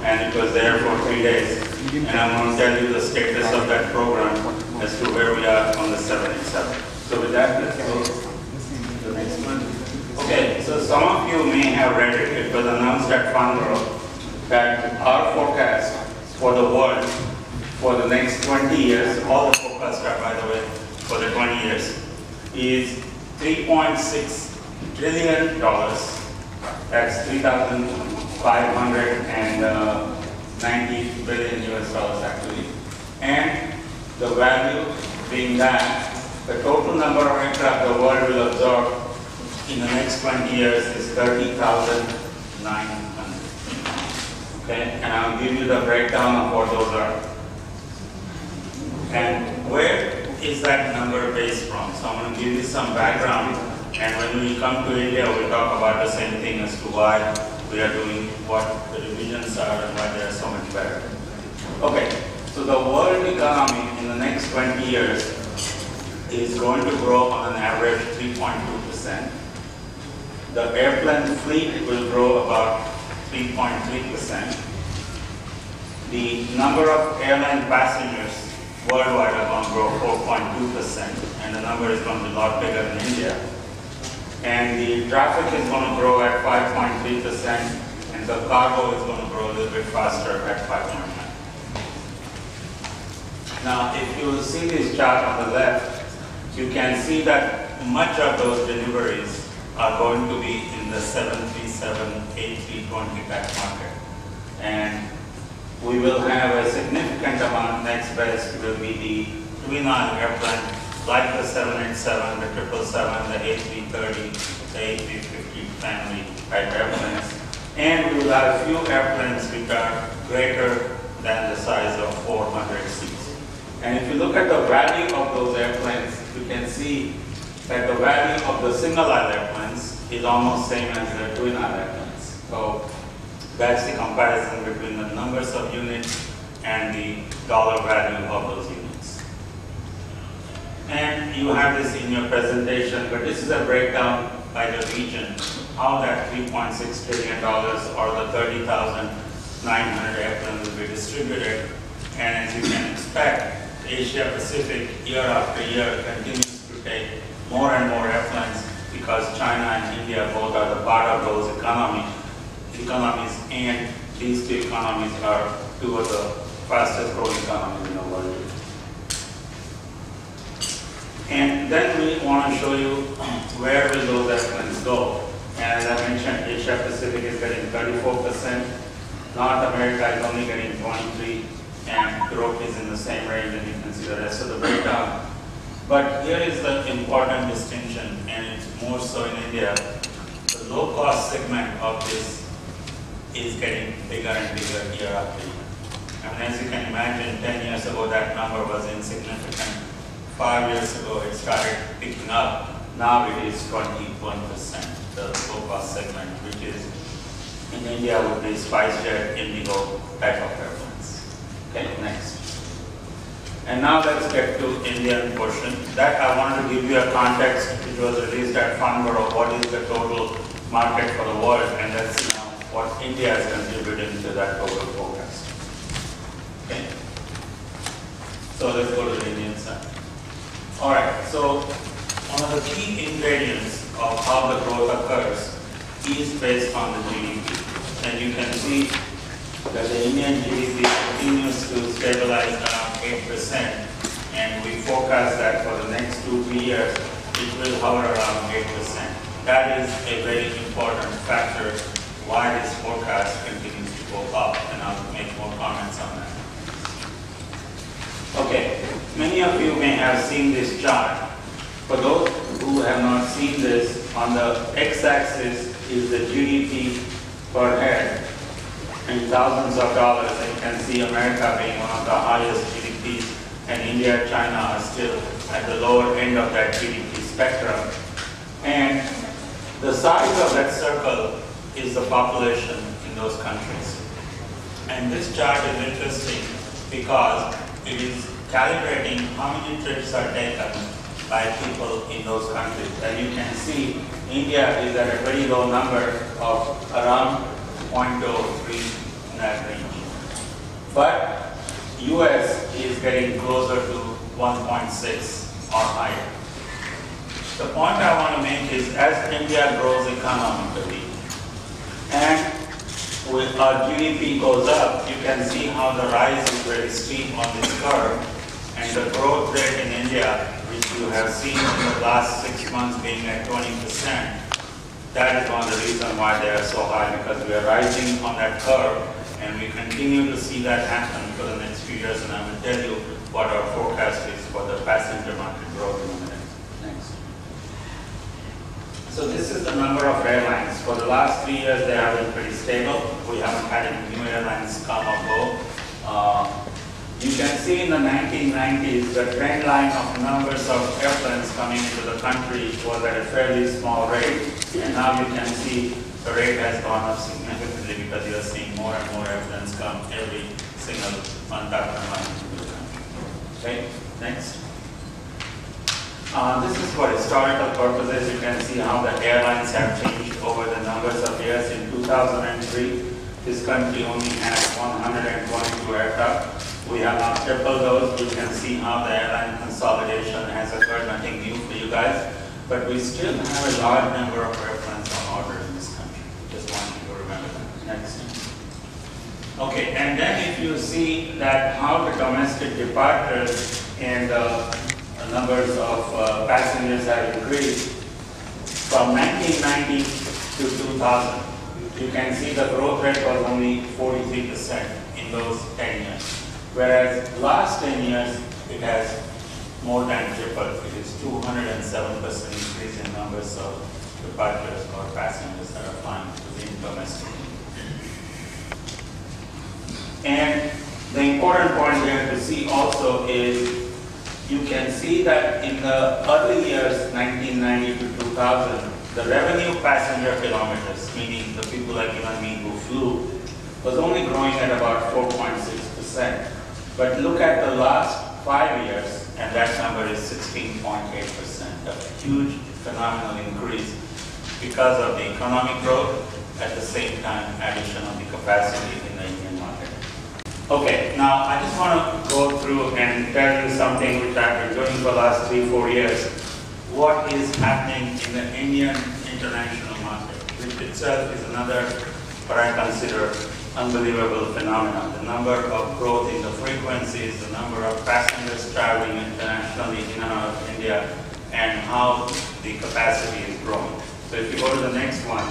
and it was there for 3 days. And I'm going to tell you the status of that program as to where we are on the 787. So with that, let's go to the next one. Okay, so some of you may have read it. It was announced at Farnborough that our forecast for the world for the next 20 years, all the forecasts are, by the way, for the 20 years, is $3.6 trillion. That's 3,590 billion US dollars actually. And the value being that the total number of aircraft the world will absorb in the next 20 years is 30,900. Okay, and I'll give you the breakdown of what those are. And where is that number based from? So I'm going to give you some background, and when we come to India, we'll talk about the same thing as to why we are doing what the divisions are and why they are so much better. Okay, so the world economy in the next 20 years is going to grow on an average 3.2%. The airplane fleet will grow about 3.3%. The number of airline passengers worldwide are going to grow 4.2%, and the number is going to be a lot bigger in India. And the traffic is going to grow at 5.3%, and the cargo is going to grow a little bit faster at 5.9%. Now, if you see this chart on the left, you can see that much of those deliveries are going to be in the 737, A320 type market. And we will have a significant amount. Next best will be the twin-aisle airplane, like the 787, the 777, the A330, the A350 family type airplanes. And we will have a few airplanes which are greater than the size of 400 seats. And if you look at the value of those airplanes, you can see that the value of the single-aisle airplanes is almost same as the twin-aisle airplanes. So that's the comparison between the numbers of units and the dollar value of those units. And you have this in your presentation, but this is a breakdown by the region, how that $3.6 trillion or the 30,900 airplanes will be distributed. And as you can expect, Asia Pacific year after year continues to take more and more airplanes because China and India both are the part of those economies, and these two economies are two of the fastest growing economies in the world. And then we want to show you where will those airplanes go. And as I mentioned, Asia Pacific is getting 34%, North America is only getting 23%, and Europe is in the same range, and you can see the rest of the breakdown. But here is the important distinction, and it's more so in India. The low-cost segment of this is getting bigger and bigger year after year. I mean, as you can imagine, 10 years ago that number was insignificant. 5 years ago it started picking up. Now it is 21%, the low-cost segment, which is in India would be SpiceJet, Indigo type of airplanes. Okay, next. And now let's get to Indian portion. That I want to give you a context which was released at Farnborough. What is the total market for the world? And let's see now what India is contributing to that total forecast. Okay. So let's go to the Indian side. All right. So one of the key ingredients of how the growth occurs is based on the GDP, and you can see that the Indian GDP continues to stabilize around 8%, and we forecast that for the next 2-3 years, it will hover around 8%. That is a very important factor why this forecast continues to go up, and I'll make more comments on that. Okay, many of you may have seen this chart. For those who have not seen this, on the x-axis is the GDP per head in thousands of dollars, and you can see America being one of the highest GDPs, and India and China are still at the lower end of that GDP spectrum. And the size of that circle is the population in those countries. And this chart is interesting because it is calibrating how many trips are taken by people in those countries. And you can see India is at a very low number of around 0.03 in that range. But US is getting closer to 1.6 or higher. The point I want to make is as India grows economically and with our GDP goes up, you can see how the rise is very steep on this curve, and the growth rate in India, which you have seen in the last 6 months being at 20%, that is one of the reasons why they are so high, because we are rising on that curve, and we continue to see that happen for the next few years, and I will tell you what our forecast is for the passenger market growth in a minute. Next. So this is the number of airlines. For the last 3 years, they have been pretty stable. We haven't had any new airlines come or go. You can see in the 1990s, the trend line of numbers of airplanes coming into the country was at a fairly small rate. And now you can see the rate has gone up significantly because you are seeing more and more airplanes come every single month after month into the country. Okay, next. This is for historical purposes. You can see how the airlines have changed over the numbers of years. In 2003, this country only had 122 aircraft. We have now tripled those. You can see how the airline consolidation has occurred. Nothing new for you guys. But we still have a large number of airplanes on order in this country. Just want you to remember that. Next. Okay, and then if you see that how the domestic departures and the numbers of passengers have increased from 1990 to 2000, you can see the growth rate was only 43% in those 10 years. Whereas last 10 years, it has more than tripled. It is 207% increase in numbers of departures or passengers that are flying within domestic. And the important point here to see also is you can see that in the early years, 1990 to 2000, the revenue passenger kilometers, meaning the people like you and me who flew, was only growing at about 4.6%. But look at the last 5 years, and that number is 16.8%, a huge phenomenal increase because of the economic growth, at the same time addition of the capacity in the Indian market. Okay, now I just want to go through and tell you something which I've been doing for the last 3-4 years. What is happening in the Indian international market, which itself is another, what I consider, unbelievable phenomenon. The number of growth in the frequencies, the number of passengers traveling internationally in and out of India, and how the capacity is growing. So if you go to the next one,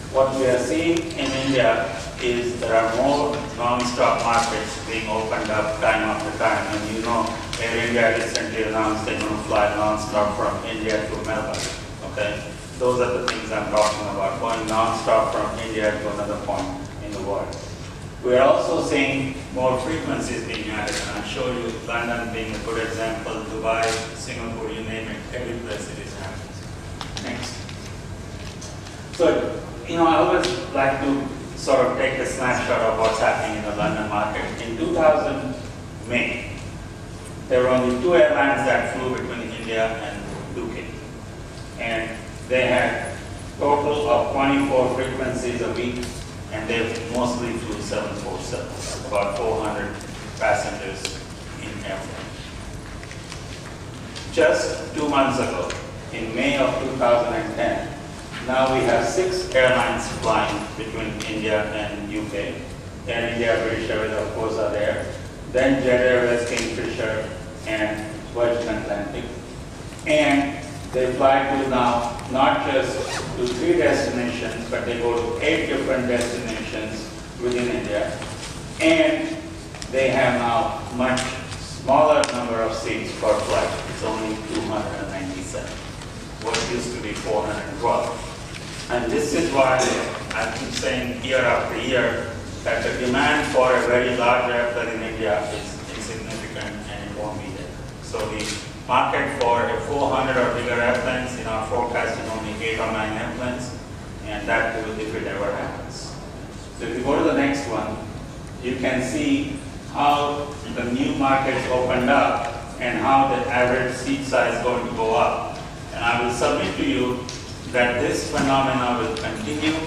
what we are seeing in India is there are more non-stop markets being opened up time after time. And you know, Air India recently announced they're going to fly non-stop from India to Melbourne. Okay? Those are the things I'm talking about, going non-stop from India to another point in the world. We're also seeing more frequencies being added, and I'll show you London being a good example, Dubai, Singapore, you name it, every place it is happening. Next. So, you know, I always like to sort of take a snapshot of what's happening in the London market. In 2000 May, there were only 2 airlines that flew between India and UK. And they had total of 24 frequencies a week, and they mostly flew 747s, about 400 passengers in airplane. Just 2 months ago, in May of 2010, now we have 6 airlines flying between India and UK. Air India, British Airways, of course, are there. Then Jet Airways, Kingfisher, and Virgin Atlantic. And they fly to now not just to 3 destinations, but they go to 8 different destinations within India. And they have now much smaller number of seats per flight. It's only 297. What used to be 412. And this is why I keep saying year after year that the demand for a very large airplane in India is insignificant and it won't be there. So the market for a 400 or bigger airplanes in our forecast is only 8 or 9 airplanes, and that too if it ever happens. So if you go to the next one, you can see how the new markets opened up and how the average seat size is going to go up. And I will submit to you that this phenomena will continue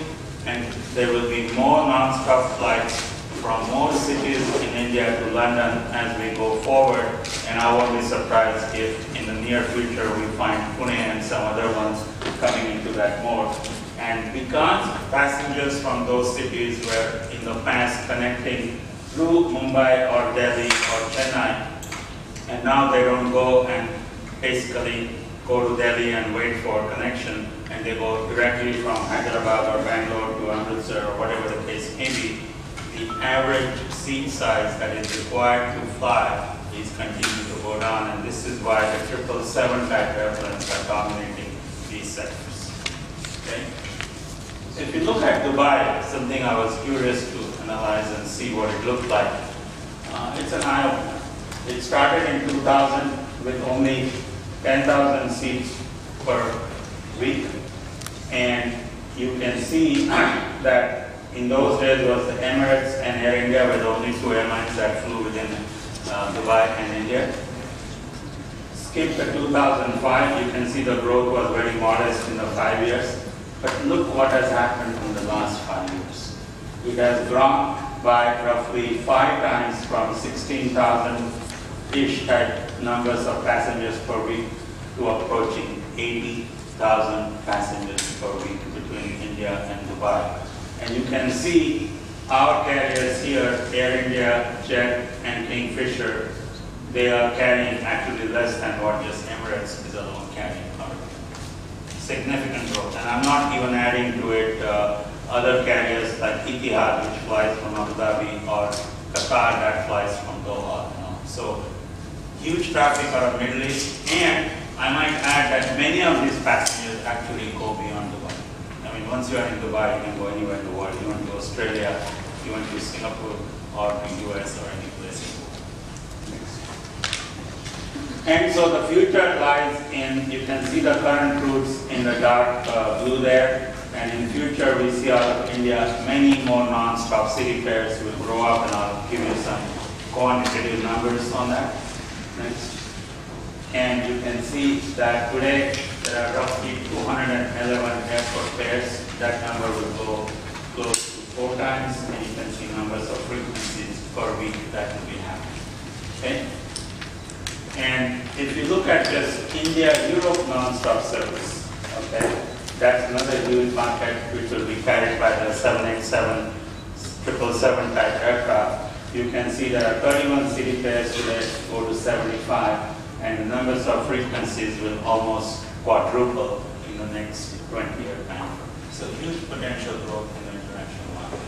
and there will be more non-stop flights from more cities in India to London as we go forward, and I won't be surprised if in the near future we find Pune and some other ones coming into that mode. And because passengers from those cities were in the past connecting through Mumbai or Delhi or Chennai, and now they don't go and basically go to Delhi and wait for connection, and they go directly from Hyderabad or Bangalore to Amritsar or whatever the case may be, the average seat size that is required to fly is continuing to go down, and this is why the 777 type airplanes are dominating these sectors. Okay? So if you look at Dubai, something I was curious to analyze and see what it looked like. It's an eye-opener. It started in 2000 with only 10,000 seats per week, and you can see that in those days was the Emirates and Air India were the only two airlines that flew within Dubai and India. Skip to 2005, you can see the growth was very modest in the 5 years, but look what has happened in the last 5 years. It has grown by roughly 5 times from 16,000-ish type numbers of passengers per week to approaching 80,000 passengers per week between India and Dubai. And you can see our carriers here, Air India, Jet, and Kingfisher, they are carrying actually less than what just Emirates is alone carrying currently. Significant growth. And I'm not even adding to it other carriers like Etihad, which flies from Abu Dhabi, or Qatar that flies from Doha. So huge traffic out of Middle East, and I might add that many of these passengers actually go beyond Dubai. I mean, once you are in Dubai, you can go anywhere in the world. You want to Australia, you want to Singapore, or to US, or any place. And so the future lies in, you can see the current routes in the dark blue there, and in future we see out of India many more non-stop city pairs will grow up, and I'll give you some quantitative numbers on that. Next. And you can see that today there are roughly 211 airport pairs. That number will go close to 4 times, and you can see numbers of frequencies per week that will be happening. Okay? And if you look at just India-Europe non-stop service, okay, that's another huge market which will be carried by the 787, 777 type aircraft. You can see there are 31 city pairs today, go to 75, and the numbers of frequencies will almost quadruple in the next 20-year time. So huge potential growth in the international market.